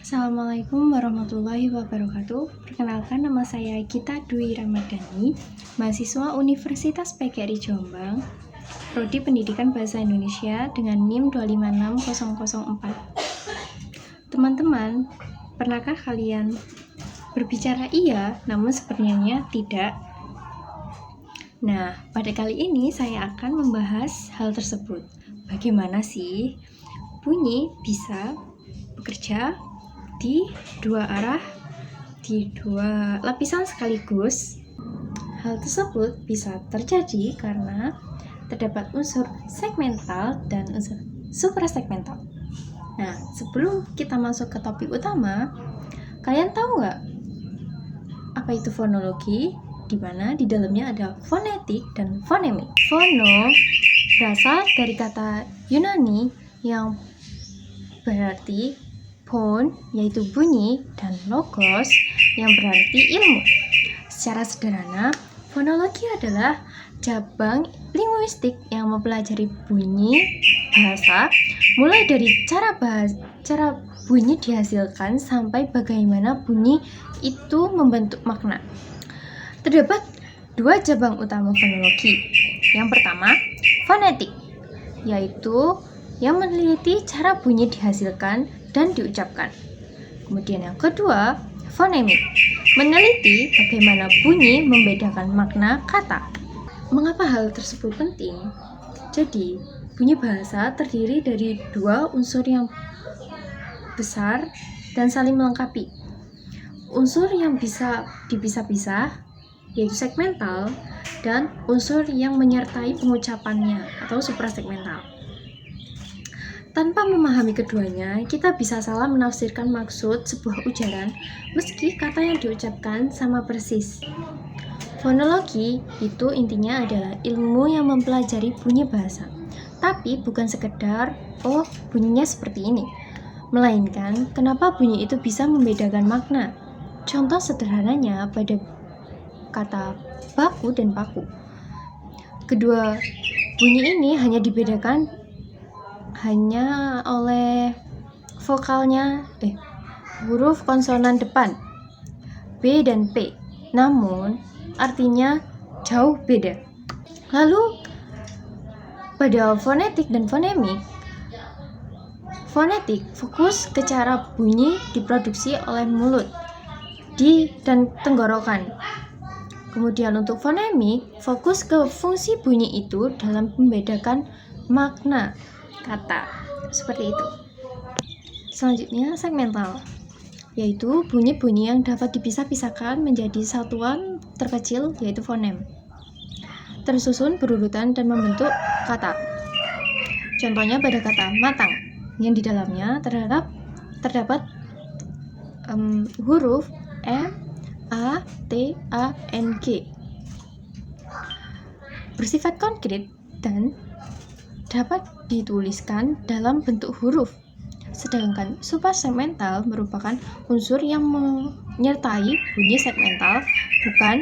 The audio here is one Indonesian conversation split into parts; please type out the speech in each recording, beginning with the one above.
Assalamualaikum warahmatullahi wabarakatuh. Perkenalkan, nama saya Gita Dwi Ramadhani, mahasiswa Universitas PGRI Jombang, Prodi Pendidikan Bahasa Indonesia dengan NIM 256004. Teman-teman, pernahkah kalian berbicara iya, namun sebenarnya tidak? Nah, pada kali ini saya akan membahas hal tersebut. Bagaimana sih bunyi bisa bekerja di dua arah, di dua lapisan sekaligus? Hal tersebut bisa terjadi karena terdapat unsur segmental dan unsur suprasegmental. Nah, sebelum kita masuk ke topik utama, kalian tahu nggak apa itu fonologi? Di mana di dalamnya ada fonetik dan fonemik. Fono berasal dari kata Yunani yang berarti phon, yaitu bunyi, dan logos yang berarti ilmu. Secara sederhana, fonologi adalah cabang linguistik yang mempelajari bunyi bahasa, mulai dari cara bunyi dihasilkan sampai bagaimana bunyi itu membentuk makna. Terdapat dua cabang utama fonologi. Yang pertama, fonetik, yaitu yang meneliti cara bunyi dihasilkan dan diucapkan. Kemudian yang kedua, fonemik, meneliti bagaimana bunyi membedakan makna kata. Mengapa hal tersebut penting? Jadi, bunyi bahasa terdiri dari dua unsur yang besar dan saling melengkapi. Unsur yang bisa dipisah-pisah, yaitu segmental, dan unsur yang menyertai pengucapannya atau suprasegmental. Tanpa memahami keduanya, kita bisa salah menafsirkan maksud sebuah ujaran meski kata yang diucapkan sama persis. Fonologi itu intinya adalah ilmu yang mempelajari bunyi bahasa, tapi bukan sekedar bunyinya seperti ini, melainkan kenapa bunyi itu bisa membedakan makna. Contoh sederhananya pada kata baku dan paku. Kedua bunyi ini hanya dibedakan oleh vokalnya, huruf konsonan depan B dan P, namun artinya jauh beda. Lalu pada fonetik dan fonemik, fonetik fokus ke cara bunyi diproduksi oleh mulut dan tenggorokan. Kemudian untuk fonemik, fokus ke fungsi bunyi itu dalam membedakan makna kata. Seperti itu. Selanjutnya, segmental, yaitu bunyi-bunyi yang dapat dipisah-pisahkan menjadi satuan terkecil, yaitu fonem, tersusun berurutan dan membentuk kata. Contohnya pada kata matang, yang di dalamnya terdapat huruf M, A, T, A, N, G, bersifat konkret dan dapat dituliskan dalam bentuk huruf. Sedangkan suprasegmental merupakan unsur yang menyertai bunyi segmental, bukan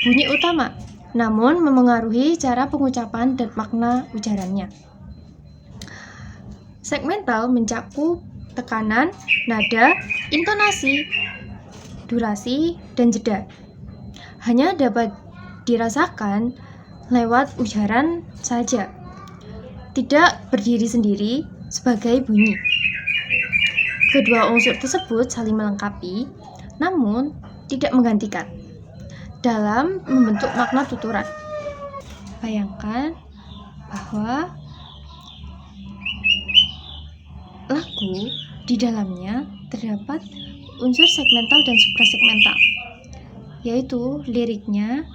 bunyi utama, namun memengaruhi cara pengucapan dan makna ujarannya. Segmental mencakup tekanan, nada, intonasi, durasi, dan jeda. Hanya dapat dirasakan lewat ujaran saja, tidak berdiri sendiri sebagai bunyi. Kedua unsur tersebut saling melengkapi, namun tidak menggantikan dalam membentuk makna tuturan. Bayangkan bahwa lagu di dalamnya terdapat unsur segmental dan suprasegmental, yaitu liriknya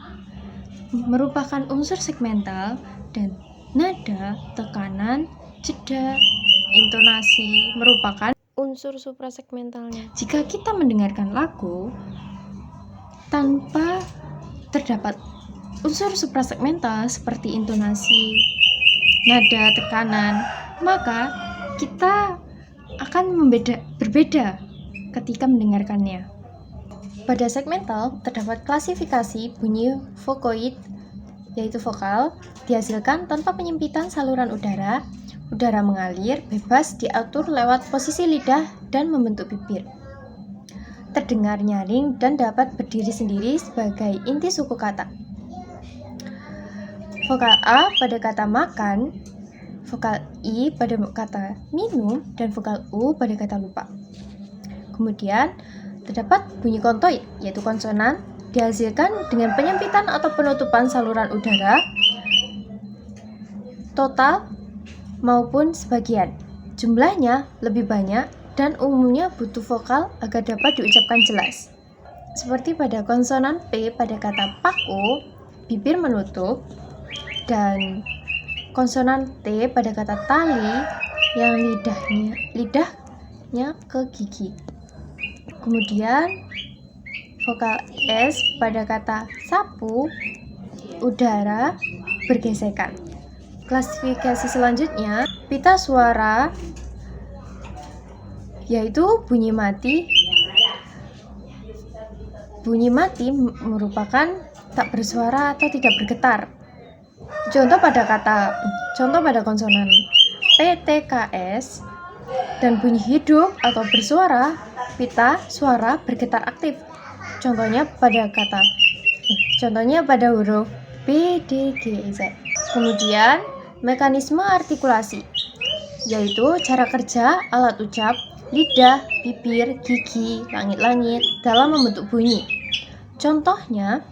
merupakan unsur segmental dan nada, tekanan, jeda, intonasi merupakan unsur suprasegmentalnya. Jika kita mendengarkan lagu tanpa terdapat unsur suprasegmental seperti intonasi, nada, tekanan, maka kita akan berbeda ketika mendengarkannya. Pada segmental terdapat klasifikasi bunyi vokoid, yaitu vokal, dihasilkan tanpa penyempitan saluran udara mengalir bebas diatur lewat posisi lidah dan membentuk bibir. terdengar nyaring dan dapat berdiri sendiri sebagai inti suku kata. Vokal A pada kata makan, vokal I pada kata minum, dan vokal U pada kata lupa. Kemudian terdapat bunyi kontoid, yaitu konsonan, dihasilkan dengan penyempitan atau penutupan saluran udara total maupun sebagian. Jumlahnya lebih banyak dan umumnya butuh vokal agar dapat diucapkan jelas. Seperti pada konsonan P pada kata paku, bibir menutup, dan konsonan T pada kata tali yang lidahnya ke gigi. Kemudian vokal S pada kata sapu, udara, bergesekan. Klasifikasi selanjutnya, pita suara yaitu bunyi mati. Bunyi mati merupakan tak bersuara atau tidak bergetar. Contoh pada konsonan PTKS dan bunyi hidup atau bersuara, pita suara bergetar aktif. Contohnya pada huruf B, D, G, Z. Kemudian mekanisme artikulasi, yaitu cara kerja alat ucap, lidah, bibir, gigi, langit-langit dalam membentuk bunyi. Contohnya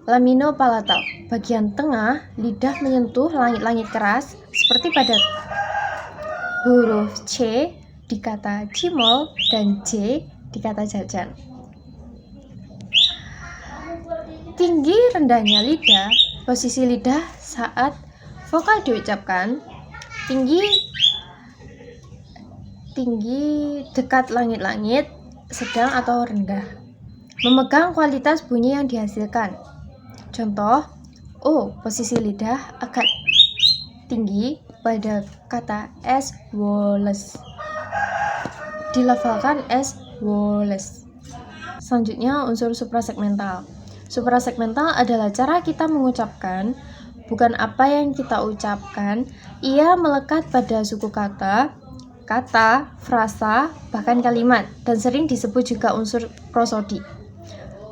laminopalatal, bagian tengah lidah menyentuh langit-langit keras seperti pada huruf C di kata cimol dan J di kata jajan. Tinggi rendahnya lidah, posisi lidah saat vokal diucapkan, tinggi dekat langit-langit, sedang atau rendah. Memegang kualitas bunyi yang dihasilkan. Contoh, O, posisi lidah agak tinggi pada kata S woles. Dilafalkan S woles. Selanjutnya unsur suprasegmental. Suprasegmental adalah cara kita mengucapkan, bukan apa yang kita ucapkan. Ia melekat pada suku kata, frasa, bahkan kalimat, dan sering disebut juga unsur prosodi.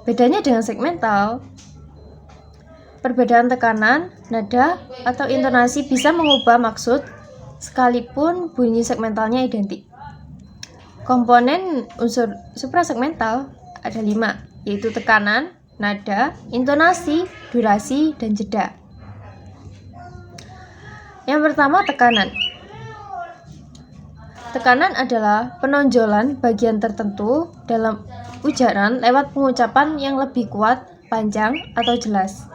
Bedanya dengan segmental, perbedaan tekanan, nada, atau intonasi bisa mengubah maksud sekalipun bunyi segmentalnya identik. Komponen unsur suprasegmental ada 5, yaitu tekanan, nada, intonasi, durasi, dan jeda. Yang pertama, tekanan. Tekanan adalah penonjolan bagian tertentu dalam ujaran lewat pengucapan yang lebih kuat, panjang, atau jelas.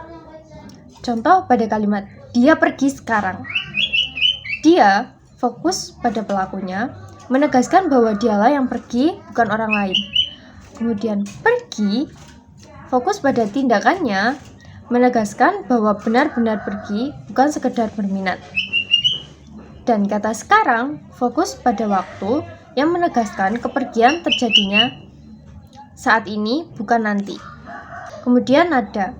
Contoh pada kalimat, dia pergi sekarang. Dia fokus pada pelakunya, menegaskan bahwa dialah yang pergi, bukan orang lain. Kemudian pergi, fokus pada tindakannya, menegaskan bahwa benar-benar pergi, bukan sekedar berminat. Dan kata sekarang, fokus pada waktu yang menegaskan kepergian terjadinya saat ini, bukan nanti. Kemudian nada,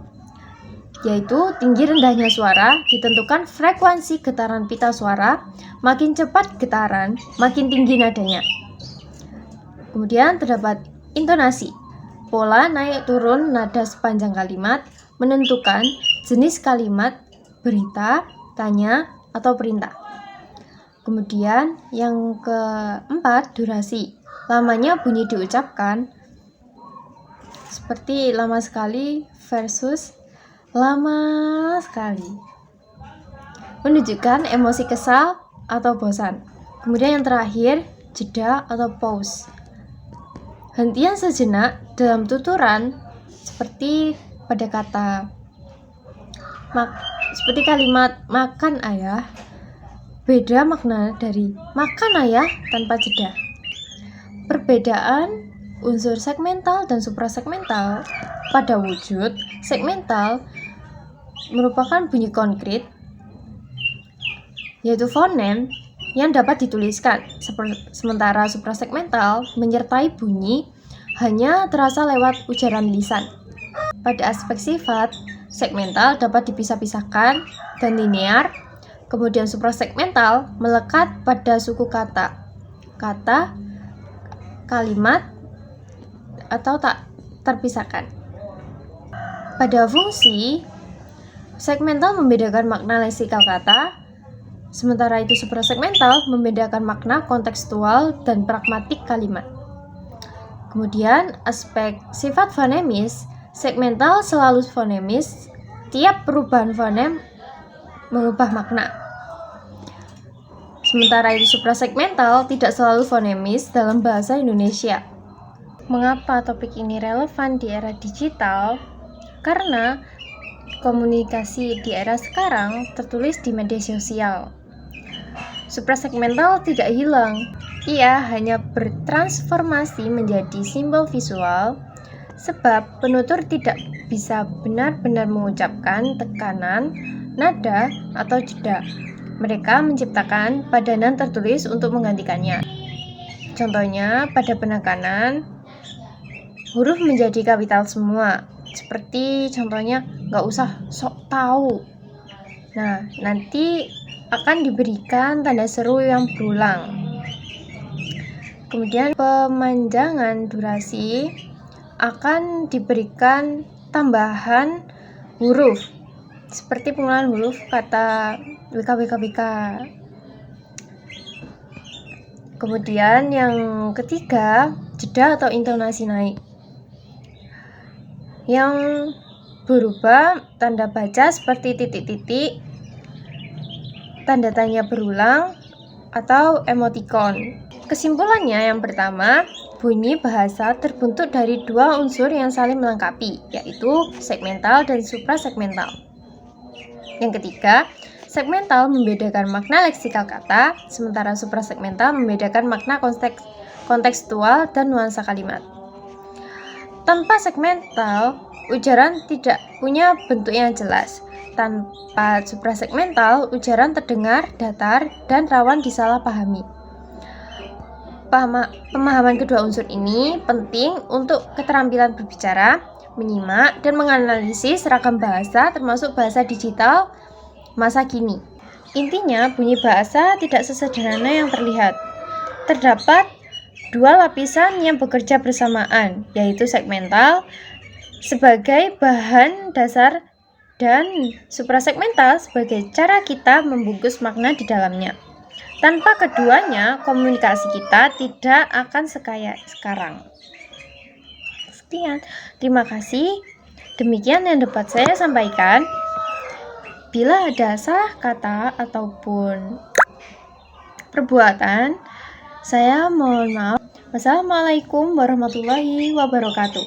yaitu tinggi rendahnya suara ditentukan frekuensi getaran pita suara, makin cepat getaran, makin tinggi nadanya. Kemudian terdapat intonasi, pola naik turun nada sepanjang kalimat, menentukan jenis kalimat, berita, tanya, atau perintah. Kemudian yang keempat, durasi, lamanya bunyi diucapkan, seperti lama sekali versus lama sekali, menunjukkan emosi kesal atau bosan. Kemudian yang terakhir, jeda atau pause, hentian sejenak dalam tuturan, seperti pada seperti kalimat makan ayah, beda makna dari makan ayah tanpa jeda. Perbedaan unsur segmental dan suprasegmental. Pada wujud, segmental merupakan bunyi konkret, yaitu fonem yang dapat dituliskan, sementara suprasegmental menyertai bunyi hanya terasa lewat ujaran lisan. Pada aspek sifat, segmental dapat dipisah-pisahkan dan linear, kemudian suprasegmental melekat pada suku kata, kalimat atau tak terpisahkan. Pada fungsi, segmental membedakan makna leksikal kata, sementara itu suprasegmental membedakan makna kontekstual dan pragmatik kalimat. Kemudian, aspek sifat fonemis, segmental selalu fonemis, tiap perubahan fonem mengubah makna. Sementara itu suprasegmental tidak selalu fonemis dalam bahasa Indonesia. Mengapa topik ini relevan di era digital? Karena komunikasi di era sekarang tertulis di media sosial. Suprasegmental tidak hilang, ia hanya bertransformasi menjadi simbol visual, sebab penutur tidak bisa benar-benar mengucapkan tekanan, nada, atau jeda. Mereka menciptakan padanan tertulis untuk menggantikannya. Contohnya, pada penekanan, huruf menjadi kapital semua. Seperti contohnya, nggak usah sok tahu. Nah, nanti akan diberikan tanda seru yang berulang. Kemudian pemanjangan durasi akan diberikan tambahan huruf seperti penggunaan huruf kata WKWKWK. Kemudian yang ketiga, jeda atau intonasi naik yang berubah tanda baca seperti titik-titik, tanda tanya berulang, atau emoticon. Kesimpulannya yang pertama, bunyi bahasa terbentuk dari dua unsur yang saling melengkapi, yaitu segmental dan suprasegmental. Yang ketiga, segmental membedakan makna leksikal kata, sementara suprasegmental membedakan makna kontekstual dan nuansa kalimat. Tanpa segmental, ujaran tidak punya bentuk yang jelas. Tanpa suprasegmental, ujaran terdengar datar dan rawan disalahpahami. Pemahaman kedua unsur ini penting untuk keterampilan berbicara, menyimak, dan menganalisis ragam bahasa termasuk bahasa digital masa kini. Intinya, bunyi bahasa tidak sesederhana yang terlihat. Terdapat dua lapisan yang bekerja bersamaan, yaitu segmental sebagai bahan dasar dan suprasegmental sebagai cara kita membungkus makna di dalamnya. Tanpa keduanya, komunikasi kita tidak akan sekaya sekarang. Sekian, terima kasih. Demikian yang dapat saya sampaikan. Bila ada salah kata ataupun perbuatan, saya mohon maaf. Wassalamualaikum warahmatullahi wabarakatuh.